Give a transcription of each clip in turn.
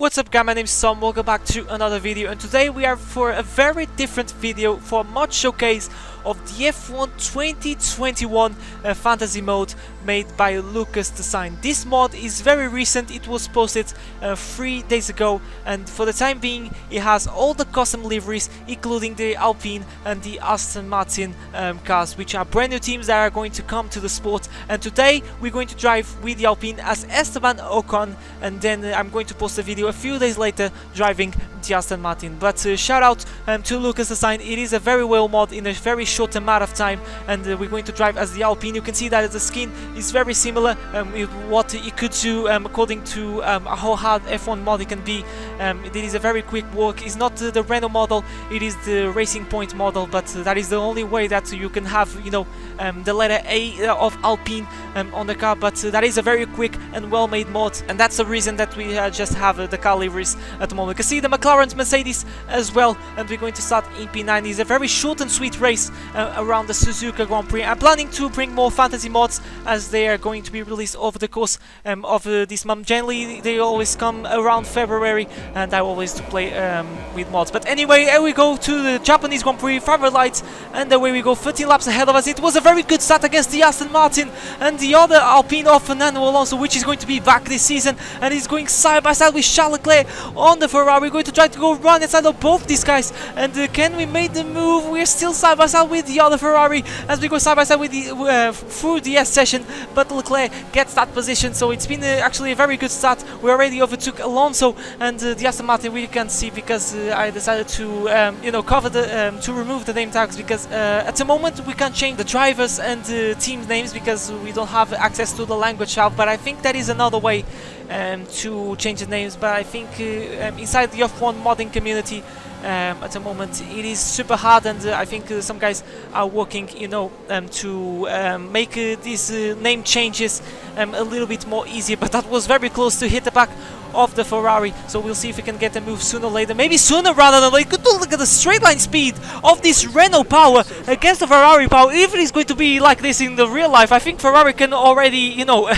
What's up guys, my name is Sam, welcome back to another video, and today we are for a very different video for a mod showcase of the F1 2021 fantasy mode made by LucasDesigns. This mod is very recent, it was posted 3 days ago, and for the time being it has all the custom liveries including the Alpine and the Aston Martin cars, which are brand new teams that are going to come to the sport. And today we're going to drive with the Alpine as Esteban Ocon, and then I'm going to post a video a few days later driving the Aston Martin. But shout out to LucasDesigns, it is a very well mod in a very short amount of time, and we're going to drive as the Alpine. You can see that the skin is very similar with what you could do according to how hard F1 mod it can be. It is a very quick walk. It's not the Renault model, it is the Racing Point model, but that is the only way that you can have, you know, the letter A of Alpine on the car. But that is a very quick and well made mod, and that's the reason that we just have the car liveries at the moment. You can see the McLaren, Mercedes as well, and we're going to start in P9. It's a very short and sweet race around the Suzuka Grand Prix. I'm planning to bring more fantasy mods as they are going to be released over the course of this month. Generally they always come around February, and I always do play with mods. But anyway, here we go to the Japanese Grand Prix, favorite lights, and away we go. 13 laps ahead of us. It was a very good start against the Aston Martin and the other Alpine of Fernando Alonso, which is going to be back this season, and he's going side by side with Charles Leclerc on the Ferrari. We're going to try to go run inside of both these guys, and can we make the move? We're still side by side with the other Ferrari as we go side by side with the through the S session, but Leclerc gets that position, so it's been actually a very good start. We already overtook Alonso and the Aston Martin. We can see because I decided to you know, cover the to remove the name tags, because at the moment we can't change the drivers and team names because we don't have access to the language app. But I think that is another way to change the names. But I think inside the F1 modding community at the moment it is super hard, and I think some guys are working, you know, to make these name changes a little bit more easier. But that was very close to hit the back of the Ferrari, so we'll see if we can get a move sooner or later, maybe sooner rather than later. Look at the straight line speed of this Renault power against the Ferrari power. If it is going to be like this in the real life, I think Ferrari can already, you know,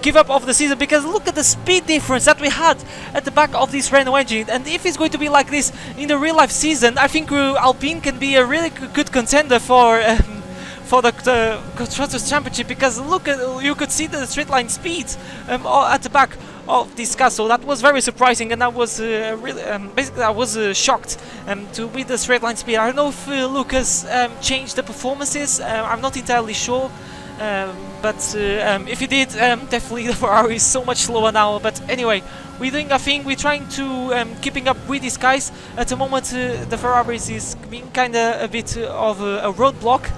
give up of the season, because look at the speed difference that we had at the back of this Renault engine. And if it's going to be like this in the real life season, I think Alpine can be a really good contender for the Constructors' Championship, because look at, you could see the straight line speeds at the back of this car. So that was very surprising, and I was really basically I was shocked to with the straight line speed. I don't know if Lucas changed the performances, I'm not entirely sure. But if you did, definitely the Ferrari is so much slower now. But anyway, we're doing a thing. We're trying to keeping up with these guys. At the moment, the Ferrari is being kind of a bit of a roadblock,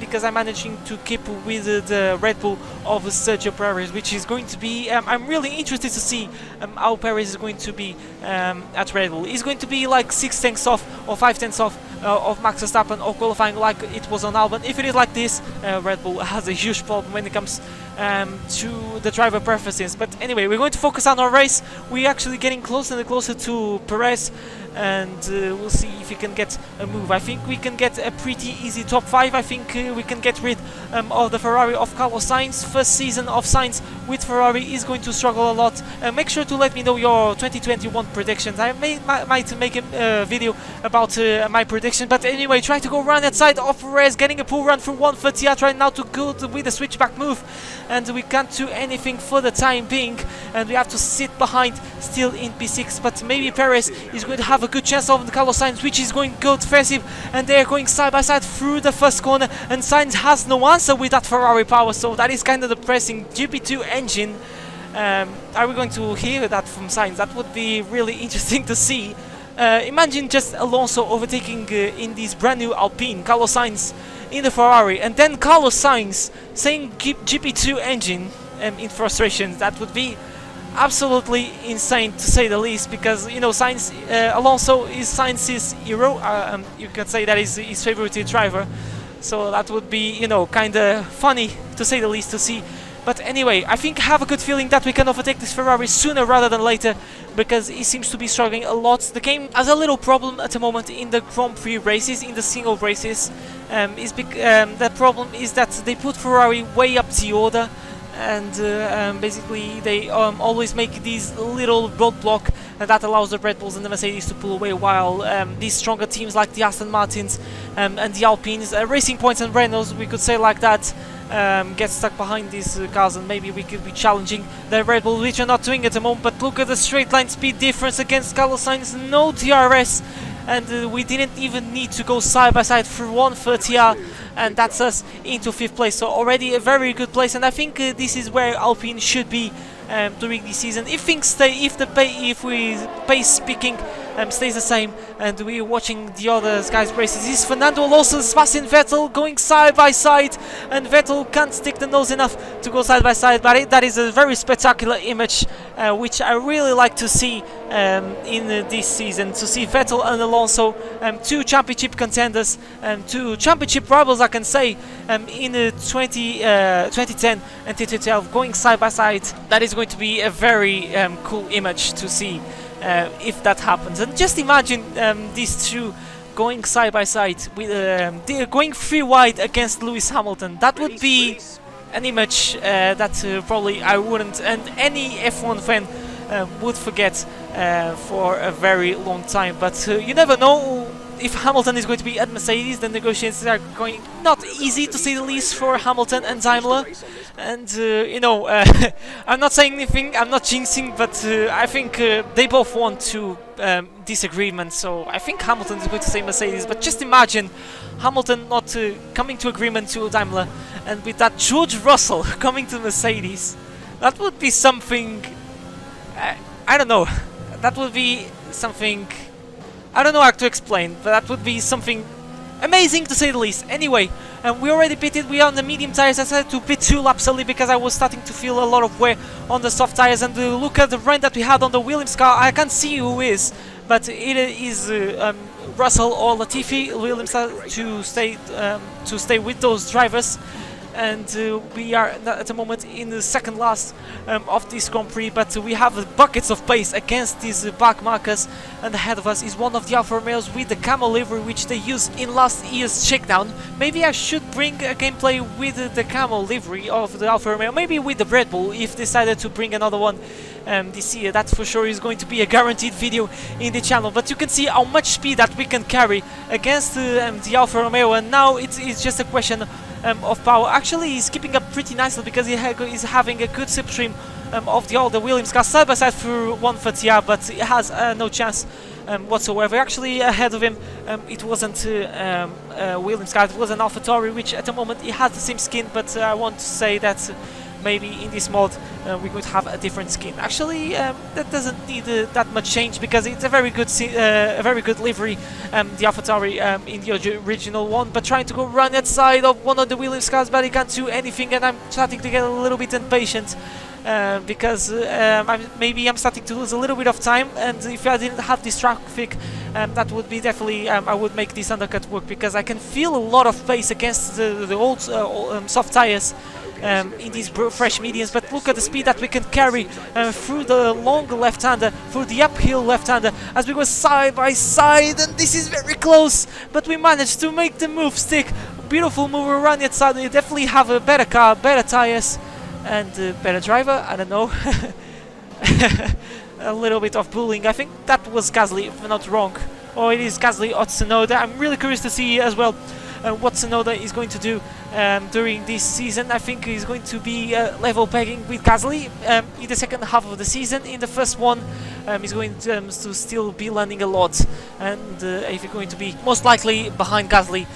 because I'm managing to keep with the Red Bull of Sergio Perez, which is going to be, I'm really interested to see how Perez is going to be at Red Bull. He's going to be like 6 tenths off or 5 tenths off of Max Verstappen or qualifying like it was on Albon. If it is like this, Red Bull has a huge problem when it comes to the driver preferences. But anyway, we're going to focus on our race. We're actually getting closer and closer to Perez, and we'll see if we can get a move. I think we can get a pretty easy top 5. I think we can get rid of the Ferrari of Carlos Sainz. First season of Sainz with Ferrari is going to struggle a lot. Make sure to let me know your 2021 predictions. I might make a video about my prediction. But anyway, try to go run outside of Perez, getting a pull run through 130 out right now to go with the switchback move, and we can't do anything for the time being, and we have to sit behind still in P6. But maybe Perez is going to have a good chance of the Carlos Sainz, which is going to go defensive, and they are going side by side through the first corner, and Sainz has no answer with that Ferrari power, so that is kind of depressing. GP2 engine, are we going to hear that from Sainz? That would be really interesting to see. Imagine just Alonso overtaking in this brand new Alpine, Carlos Sainz in the Ferrari, and then Carlos Sainz saying GP2 engine in frustration. That would be absolutely insane, to say the least, because, you know, Sainz, Alonso is Sainz's hero. You can say that is his favorite driver, so that would be, you know, kind of funny, to say the least, to see. But anyway, I think I have a good feeling that we can overtake this Ferrari sooner rather than later, because he seems to be struggling a lot. The game has a little problem at the moment in the Grand Prix races, in the single races. The problem is that they put Ferrari way up the order, and basically they always make these little roadblock and that allows the Red Bulls and the Mercedes to pull away, while these stronger teams like the Aston Martins and the Alpines, Racing Points and Renaults, we could say like that, get stuck behind these cars, and maybe we could be challenging the Red Bull, which are not doing at the moment. But look at the straight line speed difference against Carlos Sainz, no DRS, and we didn't even need to go side by side through 130R, and that's us into 5th place, so already a very good place. And I think this is where Alpine should be during this season, if things stay, if pace picking stays the same, and we're watching the other guys' races. This is Fernando Alonso, Sebastian Vettel going side by side, and Vettel can't stick the nose enough to go side by side, but that is a very spectacular image, which I really like to see in this season, to see Vettel and Alonso, two championship contenders, two championship rivals, I can say, in 2010 and 2012, going side by side. That is going to be a very cool image to see if that happens. And just imagine these two going side by side, with going 3 wide against Lewis Hamilton. That would be an image that probably I wouldn't, and any F1 fan would forget for a very long time. But you never know. If Hamilton is going to be at Mercedes, the negotiations are going not easy, to say the least, for Hamilton and Daimler. And you know, I'm not saying anything, I'm not jinxing, but I think they both want to disagreement. So I think Hamilton is going to say Mercedes. But just imagine Hamilton not coming to agreement to Daimler, and with that George Russell coming to Mercedes. That would be something. I don't know. That would be something. I don't know how to explain, but that would be something amazing, to say the least. Anyway, we already pitted, we are on the medium tires. I decided to pit 2 laps early because I was starting to feel a lot of wear on the soft tires. And look at the run that we had on the Williams car. I can't see who is, but it is Russell or Latifi. Williams to stay with those drivers. And we are at the moment in the second last of this Grand Prix, but we have buckets of pace against these back markers, and ahead of us is one of the Alfa Romeos with the camo livery, which they used in last year's shakedown. Maybe I should bring a gameplay with the camo livery of the Alfa Romeo, maybe with the Red Bull, if decided to bring another one this year. That for sure is going to be a guaranteed video in the channel. But you can see how much speed that we can carry against the Alfa Romeo, and now it's just a question of power. Actually, he's keeping up pretty nicely because he's having a good slipstream of the Williams car side by side through 130R, but he has no chance whatsoever. Actually, ahead of him, it wasn't Williams car, it was an AlphaTauri, which at the moment he has the same skin, but I want to say that maybe in this mod we could have a different skin. Actually, that doesn't need that much change because it's a very good livery, the AlphaTauri in the original one. But trying to go run outside of one of the Williams cars, but he can't do anything, and I'm starting to get a little bit impatient because maybe I'm starting to lose a little bit of time. And if I didn't have this traffic, that would be definitely I would make this undercut work, because I can feel a lot of pace against the old soft tires in these fresh mediums. But look at the speed that we can carry through the long left-hander, through the uphill left-hander, as we go side by side, and this is very close, but we managed to make the move stick. Beautiful move around the outside. You definitely have a better car, better tires, and better driver. I don't know. A little bit of bullying. I think that was Gasly, if I'm not wrong. Or it is Gasly or Tsunoda. I'm really curious to see as well what Tsunoda is going to do during this season. I think he's going to be level pegging with Gasly in the second half of the season. In the first one, he's going to still be learning a lot, and if he's going to be most likely behind Gasly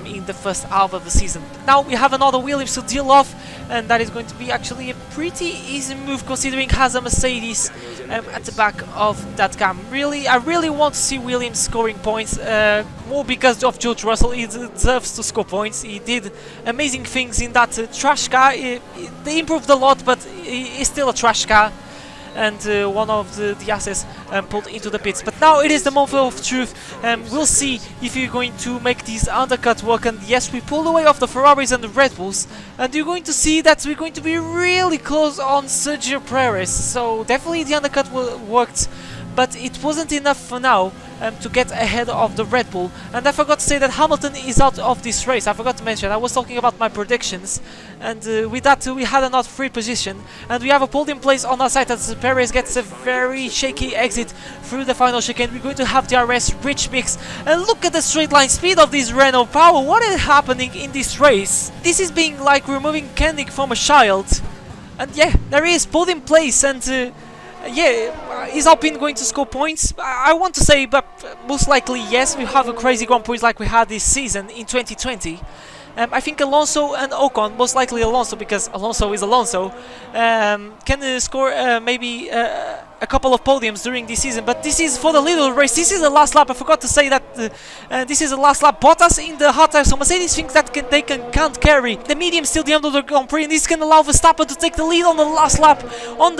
in the first half of the season. Now we have another Williams to deal off, and that is going to be actually a pretty easy move considering has a Mercedes at the back of that car. I really want to see Williams scoring points, more because of George Russell. He deserves to score points. He did amazing things in that trash car. They improved a lot, but it's still a trash car, and one of the assets pulled into the pits. But now it is the moment of truth. We'll see if you're going to make these undercut work. And yes, we pulled away off the Ferraris and the Red Bulls, and you're going to see that we're going to be really close on Sergio Perez. So definitely the undercut worked, but it wasn't enough for now. to get ahead of the Red Bull. And I forgot to say that Hamilton is out of this race. I forgot to mention, I was talking about my predictions, and with that we had a not free position, and we have a podium place on our side as Perez gets a very shaky exit through the final chicane. We're going to have DRS rich mix, and look at the straight line speed of this Renault power. What is happening in this race? This is being like removing candy from a child. And yeah, there is podium place, and yeah, is Alpine going to score points? I want to say, but most likely yes. We have a crazy Grand Prix like we had this season in 2020. I think Alonso and Ocon, most likely Alonso, because Alonso is Alonso, can score maybe a couple of podiums during this season. But this is for the little race. This is the last lap. I forgot to say that this is the last lap. Bottas in the hot tire, so Mercedes thinks that they can't carry. The medium still the end of the Grand Prix, and this can allow Verstappen to take the lead on the last lap on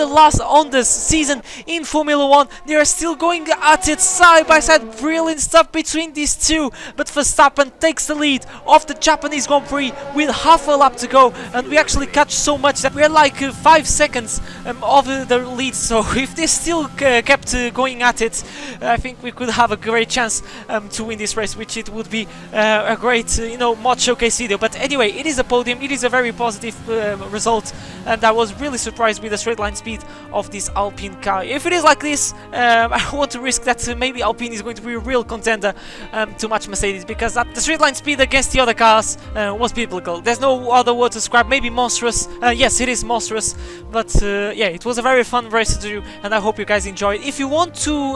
the season in Formula 1. They are still going at it side by side. Brilliant stuff between these two. But Verstappen takes the lead of the Japanese Grand Prix with half a lap to go, and we actually catch so much that we're like 5 seconds of the lead. So if this still kept going at it, I think we could have a great chance to win this race, which it would be a great mod showcase video. But anyway, it is a podium. It is a very positive result, and I was really surprised with the straight line speed of this Alpine car. If it is like this, I want to risk that maybe Alpine is going to be a real contender to match Mercedes, because the straight line speed against the other cars was biblical. There's no other word to describe. Maybe monstrous. Yes, it is monstrous, but yeah, it was a very fun race to do, and I hope you guys enjoyed. If you want to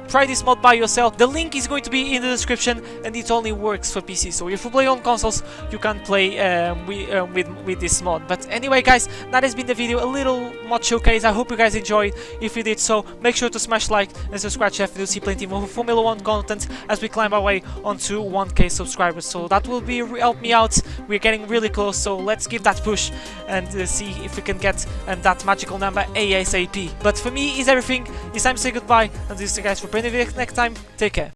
try this mod by yourself, the link is going to be in the description, and it only works for PC. So if you play on consoles, you can play with this mod. But anyway, guys, that has been the video, a little mod showcase. I hope you guys enjoyed. If you did so, make sure to smash like and subscribe to to see plenty more Formula 1 content as we climb our way onto 1K subscribers. So that will be help me out. We're getting really close, so let's give that push and see if we can get that magical number ASAP. But for me, is everything. It's time to say goodbye, and this is you guys for playing the video next time. Take care.